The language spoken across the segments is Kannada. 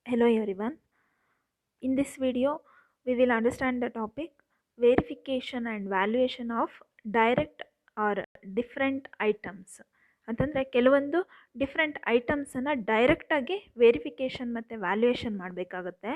Hello everyone. In this video, we will understand the topic verification and valuation of direct or different items. ಅಂತಂದರೆ ಕೆಲವೊಂದು ಡಿಫ್ರೆಂಟ್ ಐಟಮ್ಸನ್ನು ಡೈರೆಕ್ಟಾಗಿ ವೆರಿಫಿಕೇಷನ್ ಮತ್ತು ವ್ಯಾಲ್ಯೂಯೇಷನ್ ಮಾಡಬೇಕಾಗುತ್ತೆ.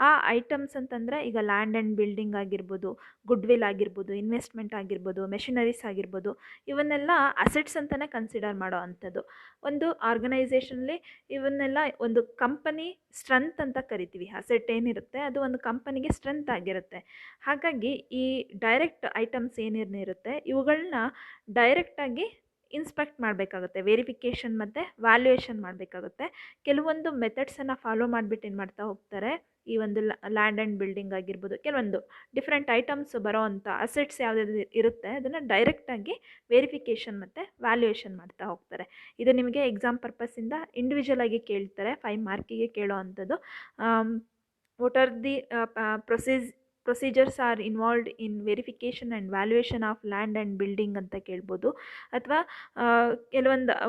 ಆ ಐಟಮ್ಸ್ ಅಂತಂದರೆ ಈಗ ಲ್ಯಾಂಡ್ ಆ್ಯಂಡ್ ಬಿಲ್ಡಿಂಗ್ ಆಗಿರ್ಬೋದು, ಗುಡ್ ವಿಲ್ ಆಗಿರ್ಬೋದು, ಇನ್ವೆಸ್ಟ್ಮೆಂಟ್ ಆಗಿರ್ಬೋದು, ಮೆಷಿನರೀಸ್ ಆಗಿರ್ಬೋದು, ಇವನ್ನೆಲ್ಲ ಅಸೆಟ್ಸ್ ಅಂತಲೇ ಕನ್ಸಿಡರ್ ಮಾಡೋ ಅಂಥದ್ದು. ಒಂದು ಆರ್ಗನೈಸೇಷನಲ್ಲಿ ಇವನ್ನೆಲ್ಲ ಒಂದು ಕಂಪನಿ ಸ್ಟ್ರೆಂತ್ ಅಂತ ಕರಿತೀವಿ. ಅಸೆಟ್ ಏನಿರುತ್ತೆ ಅದು ಒಂದು ಕಂಪನಿಗೆ ಸ್ಟ್ರೆಂತ್ ಆಗಿರುತ್ತೆ. ಹಾಗಾಗಿ ಈ ಡೈರೆಕ್ಟ್ ಐಟಮ್ಸ್ ಏನೇನಿರುತ್ತೆ ಇವುಗಳನ್ನ ಡೈರೆಕ್ಟಾಗಿ ಇನ್ಸ್ಪೆಕ್ಟ್ ಮಾಡಬೇಕಾಗುತ್ತೆ, ವೆರಿಫಿಕೇಷನ್ ಮತ್ತು ವ್ಯಾಲ್ಯೂಯೇಷನ್ ಮಾಡಬೇಕಾಗುತ್ತೆ. ಕೆಲವೊಂದು ಮೆಥಡ್ಸನ್ನು ಫಾಲೋ ಮಾಡಿಬಿಟ್ಟು ಏನು ಮಾಡ್ತಾ ಹೋಗ್ತಾರೆ, ಈ ಒಂದು ಲ್ಯಾಂಡ್ ಆ್ಯಂಡ್ ಬಿಲ್ಡಿಂಗ್ ಆಗಿರ್ಬೋದು, ಕೆಲವೊಂದು ಡಿಫ್ರೆಂಟ್ ಐಟಮ್ಸ್ ಬರೋ ಅಂಥ ಅಸೆಟ್ಸ್ ಯಾವುದಾದ್ರು ಇರುತ್ತೆ ಅದನ್ನು ಡೈರೆಕ್ಟಾಗಿ ವೆರಿಫಿಕೇಷನ್ ಮತ್ತು ವ್ಯಾಲ್ಯೂಯೇಷನ್ ಮಾಡ್ತಾ ಹೋಗ್ತಾರೆ. ಇದು ನಿಮಗೆ ಎಕ್ಸಾಮ್ ಪರ್ಪಸ್ಸಿಂದ ಇಂಡಿವಿಜುವಲ್ ಆಗಿ ಕೇಳ್ತಾರೆ, 5 ಮಾರ್ಕಿಗೆ ಕೇಳೋ ಅಂಥದ್ದು. What are the procedures are involved in verification and valuation of land and building ಅಂತ ಕೇಳ್ಬೋದು. ಅಥವಾ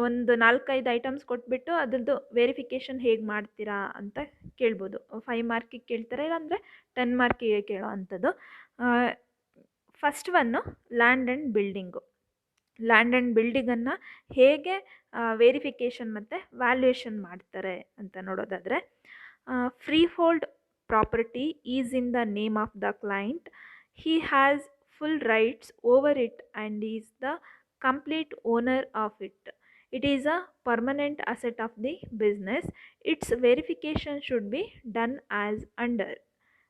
ಒಂದು 4-5 ಐಟಮ್ಸ್ ಕೊಟ್ಬಿಟ್ಟು ಅದ್ರದ್ದು ವೆರಿಫಿಕೇಷನ್ ಹೇಗೆ ಮಾಡ್ತೀರಾ ಅಂತ ಕೇಳ್ಬೋದು. 5 ಮಾರ್ಕಿಗೆ ಕೇಳ್ತಾರೆ, ಇಲ್ಲಾಂದರೆ 10 ಮಾರ್ಕಿಗೆ ಕೇಳೋ ಅಂಥದ್ದು. First one land and building. Land and ಬಿಲ್ಡಿಂಗನ್ನು ಹೇಗೆ ವೆರಿಫಿಕೇಷನ್ ಮತ್ತು ವ್ಯಾಲ್ಯೂಯೇಷನ್ ಮಾಡ್ತಾರೆ ಅಂತ ನೋಡೋದಾದರೆ, freehold property is in the name of the client. He has full rights over it and is the complete owner of it. It is a permanent asset of the business. Its verification should be done as under.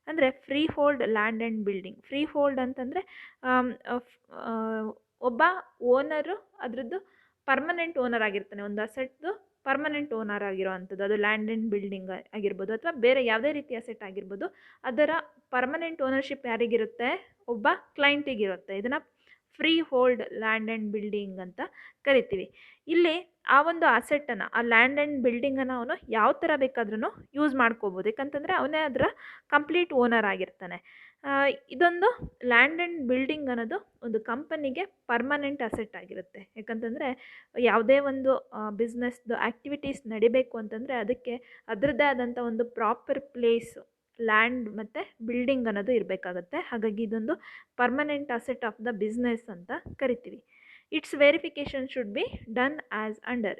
ಅಂದರೆ free hold land and building. Free hold ಅಂತಂದರೆ ಒಬ್ಬ ಓನರು ಅದರದ್ದು ಪರ್ಮನೆಂಟ್ ಓನರ್ ಆಗಿರ್ತಾನೆ, ಒಂದು ಅಸೆಟ್ದು ಪರ್ಮನೆಂಟ್ ಓನರ್ ಆಗಿರೋ ಅಂಥದ್ದು. ಅದು ಲ್ಯಾಂಡ್ ಆ್ಯಂಡ್ ಬಿಲ್ಡಿಂಗ್ ಆಗಿರ್ಬೋದು ಅಥವಾ ಬೇರೆ ಯಾವುದೇ ರೀತಿ ಅಸೆಟ್ ಆಗಿರ್ಬೋದು, ಅದರ ಪರ್ಮನೆಂಟ್ ಓನರ್ಶಿಪ್ ಯಾರಿಗಿರುತ್ತೆ, ಒಬ್ಬ ಕ್ಲೈಂಟಿಗಿರುತ್ತೆ. ಇದನ್ನು free hold land and building ಅಂತ ಕರಿತೀವಿ. ಇಲ್ಲಿ ಆ ಒಂದು ಅಸೆಟ್ಟನ್ನು, ಆ ಲ್ಯಾಂಡ್ ಆ್ಯಂಡ್ ಬಿಲ್ಡಿಂಗನ್ನು ಅವನು ಯಾವ ಥರ ಬೇಕಾದ್ರೂ ಯೂಸ್ ಮಾಡ್ಕೋಬೋದು, ಯಾಕಂತಂದರೆ ಅವನೇ ಅದರ ಕಂಪ್ಲೀಟ್ ಓನರ್ ಆಗಿರ್ತಾನೆ. ಇದೊಂದು ಲ್ಯಾಂಡ್ ಆ್ಯಂಡ್ ಬಿಲ್ಡಿಂಗ್ ಅನ್ನೋದು ಒಂದು ಕಂಪನಿಗೆ ಪರ್ಮನೆಂಟ್ ಅಸೆಟ್ ಆಗಿರುತ್ತೆ. ಯಾಕಂತಂದರೆ ಯಾವುದೇ ಒಂದು ಬಿಸ್ನೆಸ್ದು ಆ್ಯಕ್ಟಿವಿಟೀಸ್ ನಡಿಬೇಕು ಅಂತಂದರೆ ಅದಕ್ಕೆ ಅದರದ್ದೇ ಆದಂಥ ಒಂದು ಪ್ರಾಪರ್ ಪ್ಲೇಸು, ಲ್ಯಾಂಡ್ ಮತ್ತು ಬಿಲ್ಡಿಂಗ್ ಅನ್ನೋದು ಇರಬೇಕಾಗತ್ತೆ. ಹಾಗಾಗಿ ಇದೊಂದು permanent asset of the business ಅಂತ ಕರಿತೀವಿ. It's verification should be done as under.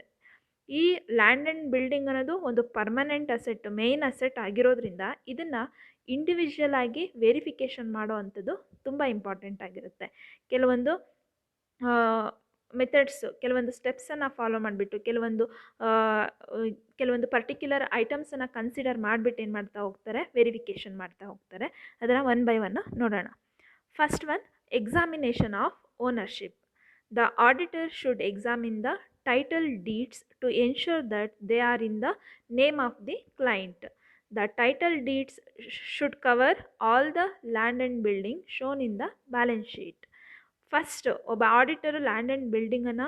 ಈ ಲ್ಯಾಂಡ್ ಆ್ಯಂಡ್ ಬಿಲ್ಡಿಂಗ್ ಅನ್ನೋದು ಒಂದು ಪರ್ಮನೆಂಟ್ ಅಸೆಟ್, ಮೇಯ್ನ್ ಅಸೆಟ್ ಆಗಿರೋದ್ರಿಂದ ಇದನ್ನು ಇಂಡಿವಿಜುವಲ್ ಆಗಿ ವೆರಿಫಿಕೇಷನ್ ಮಾಡೋ ಅಂಥದ್ದು ತುಂಬ ಇಂಪಾರ್ಟೆಂಟ್ ಆಗಿರುತ್ತೆ. ಕೆಲವೊಂದು ಸ್ಟೆಪ್ಸನ್ನು ಫಾಲೋ ಮಾಡಿಬಿಟ್ಟು ಕೆಲವೊಂದು ಪರ್ಟಿಕ್ಯುಲರ್ ಐಟಮ್ಸನ್ನು ಕನ್ಸಿಡರ್ ಮಾಡಿಬಿಟ್ಟು ಏನು ಮಾಡ್ತಾ ಹೋಗ್ತಾರೆ, ವೆರಿಫಿಕೇಷನ್ ಮಾಡ್ತಾ ಹೋಗ್ತಾರೆ. ಅದನ್ನು 1 by 1 ನೋಡೋಣ. First one, examination of ownership. The auditor should examine the title deeds to ensure that they are in the name of the client. The title deeds should cover all the land and building shown in the balance sheet. First ಒಬ್ಬ ಆಡಿಟರು ಲ್ಯಾಂಡ್ ಆ್ಯಂಡ್ ಬಿಲ್ಡಿಂಗನ್ನು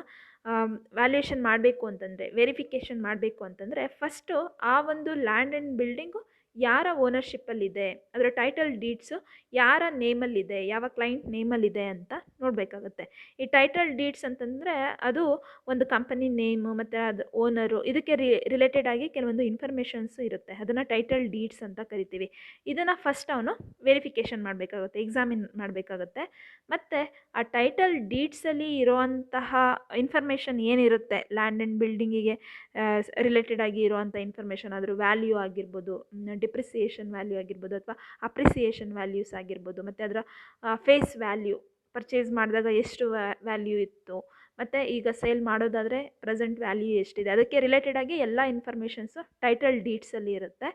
ವ್ಯಾಲ್ಯೂಯೇಷನ್ ಮಾಡಬೇಕು ಅಂತಂದರೆ, ವೆರಿಫಿಕೇಷನ್ ಮಾಡಬೇಕು ಅಂತಂದರೆ, ಫಸ್ಟು ಆ ಒಂದು ಲ್ಯಾಂಡ್ ಆ್ಯಂಡ್ ಬಿಲ್ಡಿಂಗು ಯಾರ ಓನರ್ಶಿಪ್ಪಲ್ಲಿದೆ, ಅದರ ಟೈಟಲ್ ಡೀಡ್ಸು ಯಾರ ನೇಮಲ್ಲಿದೆ, ಯಾವ ಕ್ಲೈಂಟ್ ನೇಮಲ್ಲಿದೆ ಅಂತ ನೋಡಬೇಕಾಗತ್ತೆ. ಈ ಟೈಟಲ್ ಡೀಡ್ಸ್ ಅಂತಂದರೆ ಅದು ಒಂದು ಕಂಪನಿ ನೇಮು ಮತ್ತು ಅದು ಓನರು, ಇದಕ್ಕೆ ರಿಲೇಟೆಡ್ ಆಗಿ ಕೆಲವೊಂದು ಇನ್ಫಾರ್ಮೇಷನ್ಸು ಇರುತ್ತೆ. ಅದನ್ನು ಟೈಟಲ್ ಡೀಡ್ಸ್ ಅಂತ ಕರಿತೀವಿ. ಇದನ್ನು ಫಸ್ಟ್ ಅವನು ವೆರಿಫಿಕೇಷನ್ ಮಾಡಬೇಕಾಗುತ್ತೆ, ಎಕ್ಸಾಮಿನ್ ಮಾಡಬೇಕಾಗುತ್ತೆ. ಮತ್ತು ಆ ಟೈಟಲ್ ಡೀಡ್ಸಲ್ಲಿ ಇರುವಂತಹ ಇನ್ಫಾರ್ಮೇಷನ್ ಏನಿರುತ್ತೆ, ಲ್ಯಾಂಡ್ ಆ್ಯಂಡ್ ಬಿಲ್ಡಿಂಗಿಗೆ ರಿಲೇಟೆಡ್ ಆಗಿ ಇರುವಂಥ ಇನ್ಫಾರ್ಮೇಷನ್, ಅದರ ವ್ಯಾಲ್ಯೂ ಆಗಿರ್ಬೋದು, ಡಿಪ್ರಿಸಿಯೇಷನ್ ವ್ಯಾಲ್ಯೂ ಆಗಿರ್ಬೋದು ಅಥವಾ ಅಪ್ರಿಸಿಯೇಷನ್ ವ್ಯಾಲ್ಯೂಸ್ ಆಗಿರ್ಬೋದು, ಮತ್ತು ಅದರ ಫೇಸ್ ವ್ಯಾಲ್ಯೂ, ಪರ್ಚೇಸ್ ಮಾಡಿದಾಗ ಎಷ್ಟು ವ್ಯಾಲ್ಯೂ ಇತ್ತು, ಮತ್ತು ಈಗ ಸೇಲ್ ಮಾಡೋದಾದರೆ ಪ್ರೆಸೆಂಟ್ ವ್ಯಾಲ್ಯೂ ಎಷ್ಟಿದೆ, ಅದಕ್ಕೆ ರಿಲೇಟೆಡ್ ಆಗಿ ಎಲ್ಲ ಇನ್ಫಾರ್ಮೇಷನ್ಸು ಟೈಟಲ್ ಡೀಡ್ಸಲ್ಲಿ ಇರುತ್ತೆ.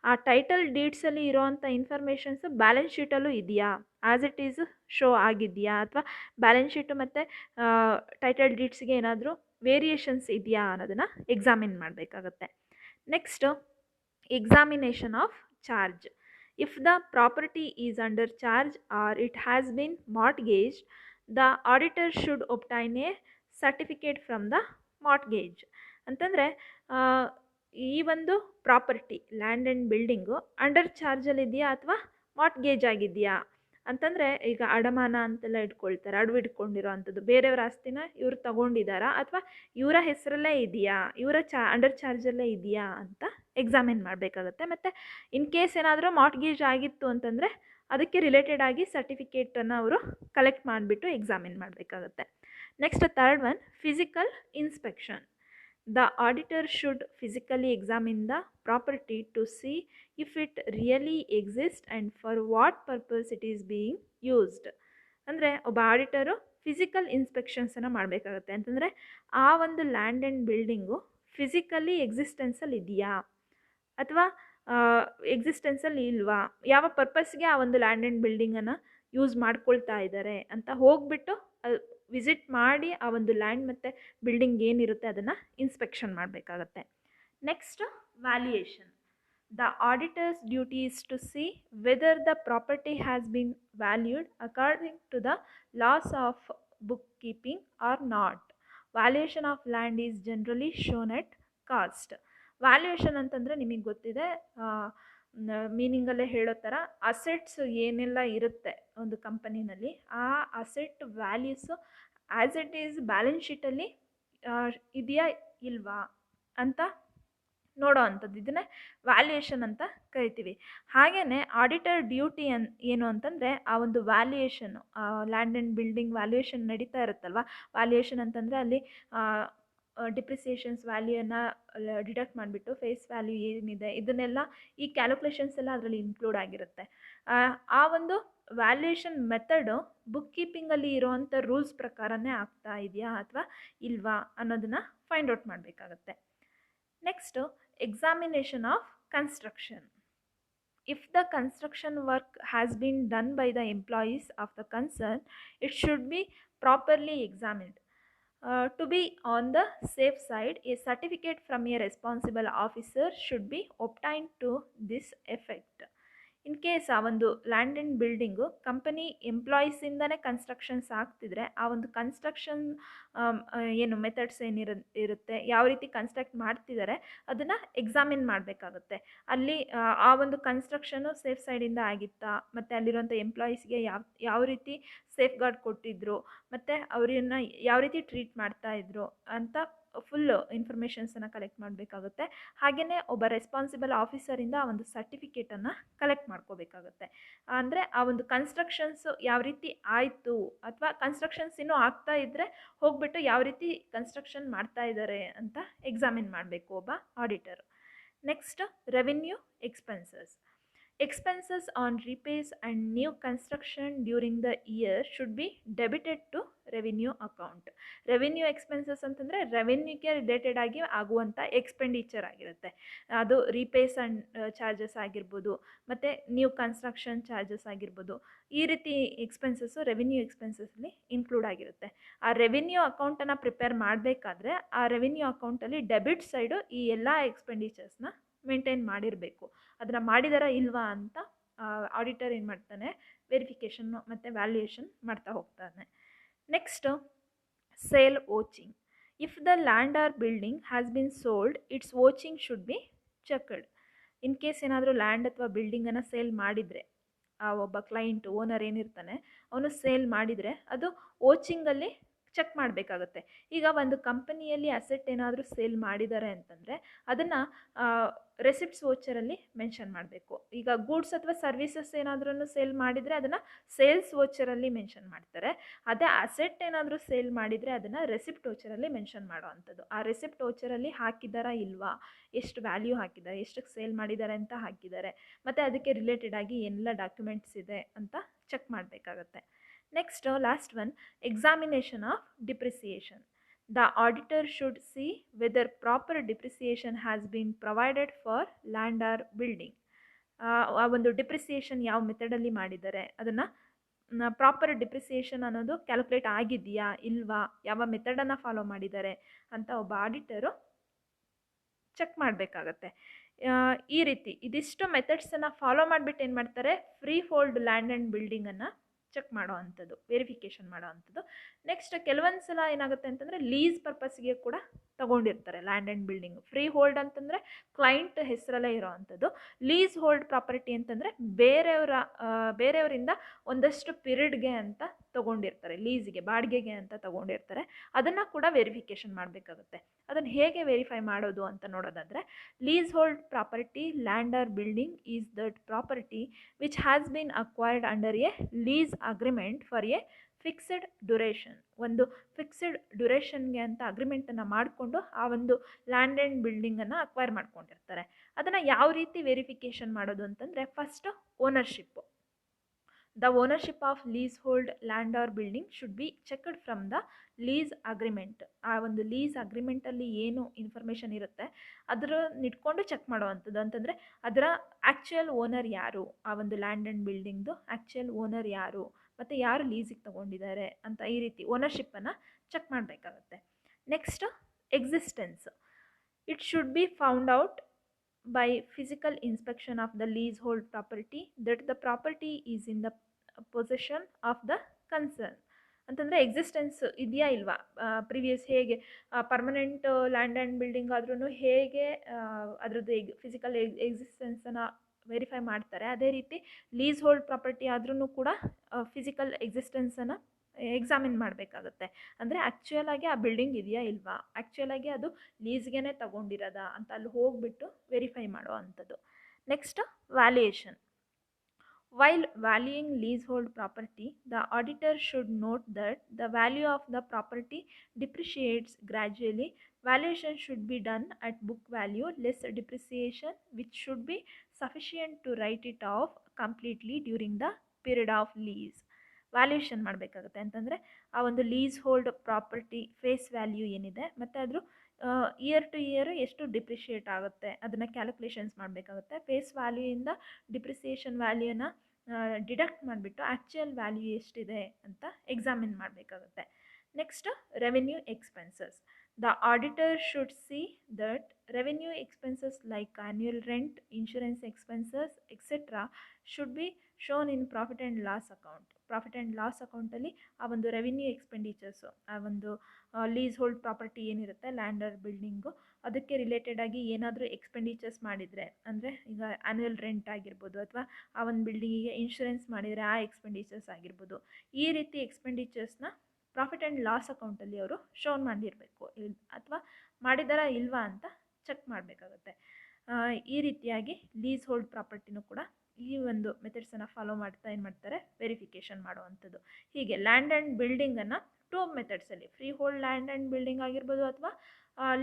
ಆ ಟೈಟಲ್ ಡೀಡ್ಸಲ್ಲಿ ಇರೋವಂಥ ಇನ್ಫಾರ್ಮೇಷನ್ಸು ಬ್ಯಾಲೆನ್ಸ್ ಶೀಟಲ್ಲೂ ಇದೆಯಾ, ಆ್ಯಸ್ ಇಟ್ ಈಸ್ ಶೋ ಆಗಿದೆಯಾ, ಅಥವಾ ಬ್ಯಾಲೆನ್ಸ್ ಶೀಟು ಮತ್ತು ಟೈಟಲ್ ಡೀಡ್ಸ್ಗೆ ಏನಾದರೂ ವೇರಿಯೇಷನ್ಸ್ ಇದೆಯಾ ಅನ್ನೋದನ್ನು ಎಕ್ಸಾಮಿನ್ ಮಾಡಬೇಕಾಗತ್ತೆ. Next, examination of charge. If the property is under charge or it has been mortgaged, the auditor should obtain a certificate from the mortgage. ಅಂತಂದರೆ ಈ ಒಂದು property land and building under ಚಾರ್ಜಲ್ಲಿದೆಯಾ ಅಥವಾ ಮಾರ್ಟ್ಗೇಜ್ ಆಗಿದೆಯಾ ಅಂತಂದರೆ, ಈಗ ಅಡಮಾನ ಅಂತೆಲ್ಲ ಇಟ್ಕೊಳ್ತಾರೆ, ಅಡವು ಇಟ್ಕೊಂಡಿರೋ ಅಂಥದ್ದು, ಬೇರೆಯವ್ರ ಆಸ್ತಿನ ಇವರು ತಗೊಂಡಿದ್ದಾರಾ ಅಥವಾ ಇವರ ಹೆಸರಲ್ಲೇ ಇದೆಯಾ, ಇವರ ಅಂಡರ್ ಚಾರ್ಜಲ್ಲೇ ಇದೆಯಾ ಅಂತ ಎಕ್ಸಾಮಿನ್ ಮಾಡಬೇಕಾಗುತ್ತೆ. ಮತ್ತು ಇನ್ ಕೇಸ್ ಏನಾದರೂ ಮಾರ್ಟ್ಗೇಜ್ ಆಗಿತ್ತು ಅಂತಂದರೆ ಅದಕ್ಕೆ ರಿಲೇಟೆಡ್ ಆಗಿ ಸರ್ಟಿಫಿಕೇಟನ್ನು ಅವರು ಕಲೆಕ್ಟ್ ಮಾಡಿಬಿಟ್ಟು ಎಕ್ಸಾಮಿನ್ ಮಾಡಬೇಕಾಗುತ್ತೆ. Next third one, physical inspection. The auditor should physically examine the property to see if it really exists and for what purpose it is being used. ಅಂದರೆ ಒಬ್ಬ ಆಡಿಟರು ಫಿಸಿಕಲ್ ಇನ್ಸ್ಪೆಕ್ಷನ್ಸನ್ನು ಮಾಡಬೇಕಾಗುತ್ತೆ. ಅಂತಂದರೆ ಆ ಒಂದು ಲ್ಯಾಂಡ್ ಆ್ಯಂಡ್ ಬಿಲ್ಡಿಂಗು ಫಿಸಿಕಲಿ ಎಕ್ಸಿಸ್ಟೆನ್ಸಲ್ಲಿ ಇದೆಯಾ ಅಥವಾ ಎಕ್ಸಿಸ್ಟೆನ್ಸಲ್ಲಿ ಇಲ್ವಾ, ಯಾವ ಪರ್ಪಸ್ಗೆ ಆ ಒಂದು ಲ್ಯಾಂಡ್ ಆ್ಯಂಡ್ ಬಿಲ್ಡಿಂಗನ್ನು ಯೂಸ್ ಮಾಡ್ಕೊಳ್ತಾ ಇದ್ದಾರೆ ಅಂತ ಹೋಗ್ಬಿಟ್ಟು ವಿಸಿಟ್ ಮಾಡಿ ಆ ಒಂದು ಲ್ಯಾಂಡ್ ಮತ್ತು ಬಿಲ್ಡಿಂಗ್ ಏನಿರುತ್ತೆ ಅದನ್ನು ಇನ್ಸ್ಪೆಕ್ಷನ್ ಮಾಡಬೇಕಾಗತ್ತೆ. Next, valuation. The auditor's duty is to see whether the property has been valued according to the laws of bookkeeping or not. Valuation of land is generally shown at cost. Valuation ಅಂತಂದರೆ ನಿಮಗೆ ಗೊತ್ತಿದೆ, ಮೀನಿಂಗಲ್ಲೇ ಹೇಳೋ ಥರ ಅಸೆಟ್ಸ್ ಏನೆಲ್ಲ ಇರುತ್ತೆ ಒಂದು ಕಂಪನಿನಲ್ಲಿ ಆ asset values as it is balance ಶೀಟಲ್ಲಿ ಇದೆಯಾ ಇಲ್ವಾ ಅಂತ ನೋಡೋ ಅಂಥದ್ದು, ಇದನ್ನೇ ವ್ಯಾಲ್ಯೂಯೇಷನ್ ಅಂತ ಕರಿತೀವಿ. ಹಾಗೆಯೇ ಆಡಿಟರ್ ಡ್ಯೂಟಿ ಏನು ಅಂತಂದರೆ ಆ ಒಂದು valuation, land and building valuation ನಡೀತಾ ಇರುತ್ತಲ್ವ. ವ್ಯಾಲ್ಯೂಯೇಷನ್ ಅಂತಂದರೆ ಅಲ್ಲಿ ಡಿಪ್ರಿಸಿಯೇಷನ್ಸ್ ವ್ಯಾಲ್ಯೂಯನ್ನು ಡಿಡಕ್ಟ್ ಮಾಡಿಬಿಟ್ಟು ಫೇಸ್ ವ್ಯಾಲ್ಯೂ ಏನಿದೆ ಇದನ್ನೆಲ್ಲ ಈ ಕ್ಯಾಲ್ಕುಲೇಷನ್ಸ್ ಎಲ್ಲ ಅದರಲ್ಲಿ ಇನ್ಕ್ಲೂಡ್ ಆಗಿರುತ್ತೆ. ಆ ಒಂದು ವ್ಯಾಲ್ಯೂಯೇಷನ್ ಮೆಥಡು ಬುಕ್ ಕೀಪಿಂಗಲ್ಲಿ ಇರೋವಂಥ ರೂಲ್ಸ್ ಪ್ರಕಾರನೇ ಆಗ್ತಾ ಇದೆಯಾ ಅಥವಾ ಇಲ್ವಾ ಅನ್ನೋದನ್ನು ಫೈಂಡ್ ಔಟ್ ಮಾಡಬೇಕಾಗತ್ತೆ. Next, examination of construction. If the construction work has been done by the employees of the concern, it should be properly examined. To be on the safe side, a certificate from a responsible officer should be obtained to this effect. In case ಆ ಒಂದು ಲ್ಯಾಂಡ್ ಆ್ಯಂಡ್ ಬಿಲ್ಡಿಂಗು ಕಂಪನಿ ಎಂಪ್ಲಾಯೀಸಿಂದನೇ ಕನ್ಸ್ಟ್ರಕ್ಷನ್ಸ್ ಆಗ್ತಿದ್ರೆ ಆ ಒಂದು ಕನ್ಸ್ಟ್ರಕ್ಷನ್ ಏನು ಮೆಥಡ್ಸ್ ಇರುತ್ತೆ, ಯಾವ ರೀತಿ ಕನ್ಸ್ಟ್ರಕ್ಟ್ ಮಾಡ್ತಿದ್ದಾರೆ ಅದನ್ನು ಎಕ್ಸಾಮಿನ್ ಮಾಡಬೇಕಾಗುತ್ತೆ. ಅಲ್ಲಿ ಆ ಒಂದು ಕನ್ಸ್ಟ್ರಕ್ಷನು ಸೇಫ್ ಸೈಡಿಂದ ಆಗಿತ್ತಾ, ಮತ್ತು ಅಲ್ಲಿರುವಂಥ ಎಂಪ್ಲಾಯೀಸ್ಗೆ ಯಾವ ರೀತಿ ಸೇಫ್ ಗಾರ್ಡ್ ಕೊಟ್ಟಿದ್ರು, ಮತ್ತು ಅವ್ರನ್ನ ಯಾವ ರೀತಿ ಟ್ರೀಟ್ ಮಾಡ್ತಾಯಿದ್ರು ಅಂತ ಫುಲ್ಲು ಇನ್ಫಾರ್ಮೇಷನ್ಸನ್ನು ಕಲೆಕ್ಟ್ ಮಾಡಬೇಕಾಗುತ್ತೆ. ಹಾಗೆಯೇ ಒಬ್ಬ ರೆಸ್ಪಾನ್ಸಿಬಲ್ ಆಫೀಸರಿಂದ ಆ ಒಂದು ಸರ್ಟಿಫಿಕೇಟನ್ನು ಕಲೆಕ್ಟ್ ಮಾಡ್ಕೋಬೇಕಾಗುತ್ತೆ. ಅಂದರೆ ಆ ಒಂದು ಕನ್ಸ್ಟ್ರಕ್ಷನ್ಸು ಯಾವ ರೀತಿ ಆಯಿತು ಅಥವಾ ಕನ್ಸ್ಟ್ರಕ್ಷನ್ಸ್ ಇನ್ನೂ ಆಗ್ತಾ ಇದ್ದರೆ ಹೋಗ್ಬಿಟ್ಟು ಯಾವ ರೀತಿ ಕನ್ಸ್ಟ್ರಕ್ಷನ್ ಮಾಡ್ತಾ ಇದ್ದಾರೆ ಅಂತ ಎಕ್ಸಾಮಿನ್ ಮಾಡಬೇಕು ಒಬ್ಬ auditor. Next, revenue expenses. Expenses on repairs and new construction during the year should be debited to revenue account. Revenue expenses ಅಂತಂದರೆ ರೆವೆನ್ಯೂಗೆ ರಿಲೇಟೆಡ್ ಆಗಿ ಆಗುವಂಥ ಎಕ್ಸ್ಪೆಂಡಿಚರ್ ಆಗಿರುತ್ತೆ. ಅದು ರೀಪೇಸ್ ಆ್ಯಂಡ್ ಚಾರ್ಜಸ್ ಆಗಿರ್ಬೋದು, ಮತ್ತು ನ್ಯೂ ಕನ್ಸ್ಟ್ರಕ್ಷನ್ ಚಾರ್ಜಸ್ ಆಗಿರ್ಬೋದು. ಈ ರೀತಿ ಎಕ್ಸ್ಪೆನ್ಸಸ್ಸು ರೆವಿನ್ಯೂ ಎಕ್ಸ್ಪೆನ್ಸಸ್ಸಲ್ಲಿ ಇನ್ಕ್ಲೂಡ್ ಆಗಿರುತ್ತೆ. ಆ ರೆವಿನ್ಯೂ ಅಕೌಂಟನ್ನು ಪ್ರಿಪೇರ್ ಮಾಡಬೇಕಾದ್ರೆ ಆ ರೆವಿನ್ಯೂ ಅಕೌಂಟಲ್ಲಿ ಡೆಬಿಟ್ ಸೈಡು ಈ ಎಲ್ಲ ಎಕ್ಸ್ಪೆಂಡಿಚರ್ಸ್ನ ಮೇಂಟೈನ್ ಮಾಡಿರಬೇಕು. ಅದನ್ನು ಮಾಡಿದಾರ ಇಲ್ವಾ ಅಂತ ಆಡಿಟರ್ ಏನು ಮಾಡ್ತಾನೆ, ವೆರಿಫಿಕೇಷನ್ನು ಮತ್ತು ವ್ಯಾಲ್ಯೂಯೇಷನ್ ಮಾಡ್ತಾ ಹೋಗ್ತಾನೆ. Next, sale vouching. If the land or building has been sold, its vouching should be checked. In case ಏನಾದರೂ ಲ್ಯಾಂಡ್ ಅಥವಾ ಬಿಲ್ಡಿಂಗನ್ನು ಸೇಲ್ ಮಾಡಿದರೆ, ಆ ಒಬ್ಬ ಕ್ಲೈಂಟ್ ಓನರ್ ಏನಿರ್ತಾನೆ ಅವನು ಸೇಲ್ ಮಾಡಿದರೆ ಅದು ವೋಚಿಂಗಲ್ಲಿ ಚೆಕ್ ಮಾಡಬೇಕಾಗುತ್ತೆ. ಈಗ ಒಂದು ಕಂಪನಿಯಲ್ಲಿ ಅಸೆಟ್ ಏನಾದರೂ ಸೇಲ್ ಮಾಡಿದ್ದಾರೆ ಅಂತಂದರೆ ಅದನ್ನು ರೆಸಿಪ್ಟ್ಸ್ ವೋಚರಲ್ಲಿ ಮೆನ್ಷನ್ ಮಾಡಬೇಕು. ಈಗ ಗೂಡ್ಸ್ ಅಥವಾ ಸರ್ವಿಸಸ್ ಏನಾದ್ರೂ ಸೇಲ್ ಮಾಡಿದರೆ ಅದನ್ನು ಸೇಲ್ಸ್ ವೋಚರಲ್ಲಿ ಮೆನ್ಷನ್ ಮಾಡ್ತಾರೆ. ಅದೇ ಅಸೆಟ್ ಏನಾದರೂ ಸೇಲ್ ಮಾಡಿದರೆ ಅದನ್ನು ರೆಸಿಪ್ಟ್ ವೋಚರಲ್ಲಿ ಮೆನ್ಷನ್ ಮಾಡೋ ಅಂಥದ್ದು. ಆ ರೆಸಿಪ್ಟ್ ವೋಚರಲ್ಲಿ ಹಾಕಿದ್ದಾರಾ ಇಲ್ವಾ, ಎಷ್ಟು ವ್ಯಾಲ್ಯೂ ಹಾಕಿದ್ದಾರೆ, ಎಷ್ಟಕ್ಕೆ ಸೇಲ್ ಮಾಡಿದ್ದಾರೆ ಅಂತ ಹಾಕಿದ್ದಾರೆ, ಮತ್ತು ಅದಕ್ಕೆ ರಿಲೇಟೆಡ್ ಆಗಿ ಎಲ್ಲ ಡಾಕ್ಯುಮೆಂಟ್ಸ್ ಇದೆ ಅಂತ ಚೆಕ್ ಮಾಡಬೇಕಾಗತ್ತೆ. Next, last one, examination of depreciation. The auditor should see whether proper depreciation has been provided for land or building. ಆ ಒಂದು ಡಿಪ್ರಿಸಿಯೇಷನ್ ಯಾವ ಮೆಥಡಲ್ಲಿ ಮಾಡಿದ್ದಾರೆ, ಅದನ್ನು ಪ್ರಾಪರ್ ಡಿಪ್ರಿಸಿಯೇಷನ್ ಅನ್ನೋದು ಕ್ಯಾಲ್ಕುಲೇಟ್ ಆಗಿದೆಯಾ ಇಲ್ವಾ, ಯಾವ ಮೆಥಡನ್ನು ಫಾಲೋ ಮಾಡಿದ್ದಾರೆ ಅಂತ ಒಬ್ಬ ಆಡಿಟರು ಚೆಕ್ ಮಾಡಬೇಕಾಗತ್ತೆ. ಈ ರೀತಿ ಇದಿಷ್ಟು ಮೆಥಡ್ಸನ್ನು ಫಾಲೋ ಮಾಡಿಬಿಟ್ಟು ಏನು ಮಾಡ್ತಾರೆ, ಫ್ರೀ ಹೋಲ್ಡ್ ಲ್ಯಾಂಡ್ ಆ್ಯಂಡ್ ಬಿಲ್ಡಿಂಗನ್ನು ಚೆಕ್ ಮಾಡೋ ಅಂಥದ್ದು, ವೆರಿಫಿಕೇಷನ್ ಮಾಡೋ ಅಂಥದ್ದು. ನೆಕ್ಸ್ಟ್, ಕೆಲವೊಂದು ಸಲ ಏನಾಗುತ್ತೆ ಅಂತಂದರೆ ಲೀಸ್ ಪರ್ಪಸ್ಗೆ ಕೂಡ ತಗೊಂಡಿರ್ತಾರೆ land and building. Free hold ಅಂತಂದರೆ ಕ್ಲೈಂಟ್ ಹೆಸರಲ್ಲೇ ಇರೋ ಅಂಥದ್ದು. ಲೀಸ್ ಹೋಲ್ಡ್ ಪ್ರಾಪರ್ಟಿ ಅಂತಂದರೆ ಬೇರೆಯವರಿಂದ ಒಂದಷ್ಟು ಪೀರಿಯಡ್ಗೆ ಅಂತ ತಗೊಂಡಿರ್ತಾರೆ, ಲೀಸಿಗೆ ಬಾಡಿಗೆಗೆ ಅಂತ ತಗೊಂಡಿರ್ತಾರೆ. ಅದನ್ನು ಕೂಡ ವೆರಿಫಿಕೇಷನ್ ಮಾಡಬೇಕಾಗುತ್ತೆ. ಅದನ್ನು ಹೇಗೆ ವೆರಿಫೈ ಮಾಡೋದು ಅಂತ ನೋಡೋದಾದರೆ, leasehold property land or building is that property which has been acquired under a lease agreement for a fixed duration. ಒಂದು ಫಿಕ್ಸ್ಡ್ ಡ್ಯುರೇಷನ್ಗೆ ಅಂತ ಅಗ್ರಿಮೆಂಟನ್ನು ಮಾಡಿಕೊಂಡು ಆ ಒಂದು ಲ್ಯಾಂಡ್ ಆ್ಯಂಡ್ ಬಿಲ್ಡಿಂಗನ್ನು ಅಕ್ವೈರ್ ಮಾಡ್ಕೊಂಡಿರ್ತಾರೆ. ಅದನ್ನು ಯಾವ ರೀತಿ ವೆರಿಫಿಕೇಷನ್ ಮಾಡೋದು ಅಂತಂದರೆ, first ownership. The ownership of leasehold land or building should be checked from the lease agreement. ಆ ಒಂದು ಲೀಸ್ ಅಗ್ರಿಮೆಂಟಲ್ಲಿ ಏನು ಇನ್ಫಾರ್ಮೇಷನ್ ಇರುತ್ತೆ ಅದನ್ನ ಇಟ್ಕೊಂಡು ಚೆಕ್ ಮಾಡುವಂಥದ್ದು. ಅಂತಂದರೆ ಅದರ ಆ್ಯಕ್ಚುಯಲ್ ಓನರ್ ಯಾರು, ಆ ಒಂದು ಲ್ಯಾಂಡ್ ಆ್ಯಂಡ್ ಬಿಲ್ಡಿಂಗ್ದು ಆ್ಯಕ್ಚುಯಲ್ ಓನರ್ ಯಾರು, ಮತ್ತು ಯಾರು ಲೀಸಿಗೆ ತೊಗೊಂಡಿದ್ದಾರೆ ಅಂತ ಈ ರೀತಿ ಓನರ್ಶಿಪ್ಪನ್ನು ಚೆಕ್ ಮಾಡಬೇಕಾಗುತ್ತೆ. Next, existence. It should be found out by physical inspection of the leasehold property that the property is in the possession of the concern. ಅಂತಂದರೆ ಎಕ್ಸಿಸ್ಟೆನ್ಸ್ ಇದೆಯಾ ಇಲ್ವಾ, ಪ್ರಿವಿಯಸ್ ಹೇಗೆ ಪರ್ಮನೆಂಟ್ ಲ್ಯಾಂಡ್ ಆ್ಯಂಡ್ ಬಿಲ್ಡಿಂಗ್ ಆದ್ರೂ ಹೇಗೆ ಅದರದ್ದು ಫಿಸಿಕಲ್ ಎಕ್ಸಿಸ್ಟೆನ್ಸನ್ನು ವೆರಿಫೈ ಮಾಡ್ತಾರೆ, ಅದೇ ರೀತಿ ಲೀಸ್ ಹೋಲ್ಡ್ ಪ್ರಾಪರ್ಟಿ ಆದ್ರೂ ಕೂಡ ಫಿಸಿಕಲ್ ಎಕ್ಸಿಸ್ಟೆನ್ಸನ್ನು ಎಕ್ಸಾಮಿನ್ ಮಾಡಬೇಕಾಗುತ್ತೆ. ಅಂದರೆ ಆ್ಯಕ್ಚುಯಲಾಗಿ ಆ ಬಿಲ್ಡಿಂಗ್ ಇದೆಯಾ ಇಲ್ವಾ, ಆ್ಯಕ್ಚುಯಲಾಗಿ ಅದು ಲೀಸ್ಗೆ ತಗೊಂಡಿರೋದಾ ಅಂತ ಅಲ್ಲಿ ಹೋಗಿಬಿಟ್ಟು ವೆರಿಫೈ ಮಾಡೋ ಅಂಥದ್ದು. Next, valuation. While valuing leasehold property, the auditor should note that the value of the property depreciates gradually. Valuation should be done at book value less depreciation, which should be sufficient to write it off completely during the period of lease. Valuation ಮಾಡಬೇಕಾಗುತ್ತೆ. ಅಂತಂದರೆ ಆ ಒಂದು leasehold property face value ಏನಿದೆ ಮತ್ತು ಅದ್ರ ಇಯರ್ ಟು ಇಯರ್ ಎಷ್ಟು ಡಿಪ್ರಿಷಿಯೇಟ್ ಆಗುತ್ತೆ ಅದನ್ನು ಕ್ಯಾಲ್ಕುಲೇಷನ್ಸ್ ಮಾಡಬೇಕಾಗುತ್ತೆ. ಫೇಸ್ ವ್ಯಾಲ್ಯೂಯಿಂದ ಡಿಪ್ರಿಸಿಯೇಷನ್ ವ್ಯಾಲ್ಯೂನ ಡಿಡಕ್ಟ್ ಮಾಡಿಬಿಟ್ಟು ಆ್ಯಕ್ಚುಯಲ್ ವ್ಯಾಲ್ಯೂ ಎಷ್ಟಿದೆ ಅಂತ ಎಕ್ಸಾಮಿನ್ ಮಾಡಬೇಕಾಗುತ್ತೆ. Next, revenue expenses. The auditor should see that revenue expenses like annual rent, insurance expenses, etc. should be shown in profit and loss account. Profit and loss ಅಕೌಂಟಲ್ಲಿ ಆ ಒಂದು ರೆವಿನ್ಯೂ ಎಕ್ಸ್ಪೆಂಡಿಚರ್ಸು, ಆ ಒಂದು ಲೀಸ್ ಹೋಲ್ಡ್ ಪ್ರಾಪರ್ಟಿ ಏನಿರುತ್ತೆ ಲ್ಯಾಂಡ್ ಆರ್ ಬಿಲ್ಡಿಂಗು, ಅದಕ್ಕೆ ರಿಲೇಟೆಡ್ ಆಗಿ ಏನಾದರೂ ಎಕ್ಸ್ಪೆಂಡಿಚರ್ಸ್ ಮಾಡಿದರೆ, ಅಂದರೆ ಈಗ ಆ್ಯನ್ಯುವಲ್ ರೆಂಟ್ ಆಗಿರ್ಬೋದು ಅಥವಾ ಆ ಒಂದು ಬಿಲ್ಡಿಂಗಿಗೆ ಇನ್ಶೂರೆನ್ಸ್ ಮಾಡಿದರೆ ಆ ಎಕ್ಸ್ಪೆಂಡಿಚರ್ಸ್ ಆಗಿರ್ಬೋದು, ಈ ರೀತಿ ಎಕ್ಸ್ಪೆಂಡಿಚರ್ಸ್ನ ಪ್ರಾಫಿಟ್ ಆ್ಯಂಡ್ ಲಾಸ್ ಅಕೌಂಟಲ್ಲಿ ಅವರು ಶೋನ್ ಮಾಡಿರಬೇಕು ಅಥವಾ ಮಾಡಿದಾರಾ ಇಲ್ವಾ ಅಂತ ಚೆಕ್ ಮಾಡಬೇಕಾಗುತ್ತೆ. ಈ ರೀತಿಯಾಗಿ ಲೀಸ್ ಹೋಲ್ಡ್ ಪ್ರಾಪರ್ಟಿನೂ ಕೂಡ ಈ ಒಂದು ಮೆಥಡ್ಸನ್ನು ಫಾಲೋ ಮಾಡ್ತಾ ಏನು ಮಾಡ್ತಾರೆ, ವೆರಿಫಿಕೇಷನ್ ಮಾಡುವಂಥದ್ದು. ಹೀಗೆ ಲ್ಯಾಂಡ್ ಆ್ಯಂಡ್ ಬಿಲ್ಡಿಂಗನ್ನು 2 ಮೆಥಡ್ಸಲ್ಲಿ, free hold land and building ಆಗಿರ್ಬೋದು ಅಥವಾ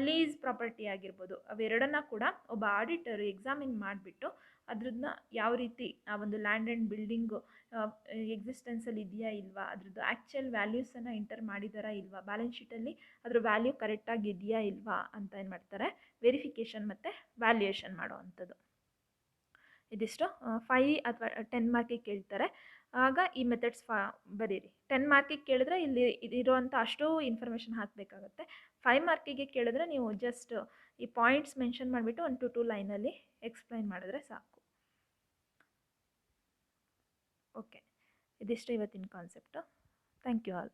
ಲೀಸ್ ಪ್ರಾಪರ್ಟಿ ಆಗಿರ್ಬೋದು, ಅವೆರಡನ್ನ ಕೂಡ ಒಬ್ಬ ಆಡಿಟರು ಎಕ್ಸಾಮಿನ್ ಮಾಡಿಬಿಟ್ಟು ಅದ್ರನ್ನ ಯಾವ ರೀತಿ ಆ ಒಂದು ಲ್ಯಾಂಡ್ ಆ್ಯಂಡ್ ಬಿಲ್ಡಿಂಗು ಎಕ್ಸಿಸ್ಟೆನ್ಸಲ್ಲಿ ಇದೆಯಾ ಇಲ್ವಾ, ಅದ್ರದ್ದು ಆ್ಯಕ್ಚುಯಲ್ ವ್ಯಾಲ್ಯೂಸನ್ನು ಎಂಟರ್ ಮಾಡಿದಾರಾ ಇಲ್ವಾ, ಬ್ಯಾಲೆನ್ಸ್ ಶೀಟಲ್ಲಿ ಅದ್ರ ವ್ಯಾಲ್ಯೂ ಕರೆಕ್ಟಾಗಿ ಇದೆಯಾ ಇಲ್ವಾ ಅಂತ ಏನು ಮಾಡ್ತಾರೆ, ವೆರಿಫಿಕೇಷನ್ ಮತ್ತು ವ್ಯಾಲ್ಯೂಯೇಷನ್ ಮಾಡೋ ಅಂಥದ್ದು. ಇದಿಷ್ಟು 5 ಅಥವಾ 10 ಮಾರ್ಕಿಗೆ ಕೇಳ್ತಾರೆ, ಆಗ ಈ ಮೆಥಡ್ಸ್ ಬರೀರಿ. 10 ಮಾರ್ಕಿಗೆ ಕೇಳಿದ್ರೆ ಇಲ್ಲಿ ಇರೋವಂಥ ಅಷ್ಟು ಇನ್ಫಾರ್ಮೇಷನ್ ಹಾಕಬೇಕಾಗುತ್ತೆ. 5 ಮಾರ್ಕಿಗೆ ಕೇಳಿದ್ರೆ ನೀವು ಜಸ್ಟ್ ಈ ಪಾಯಿಂಟ್ಸ್ ಮೆನ್ಷನ್ ಮಾಡಿಬಿಟ್ಟು 1 to 2 ಲೈನಲ್ಲಿ ಎಕ್ಸ್ಪ್ಲೈನ್ ಮಾಡಿದ್ರೆ ಸಾಕು. ಓಕೆ, ಇದಿಷ್ಟು ಇವತ್ತಿನ ಕಾನ್ಸೆಪ್ಟು. Thank you all.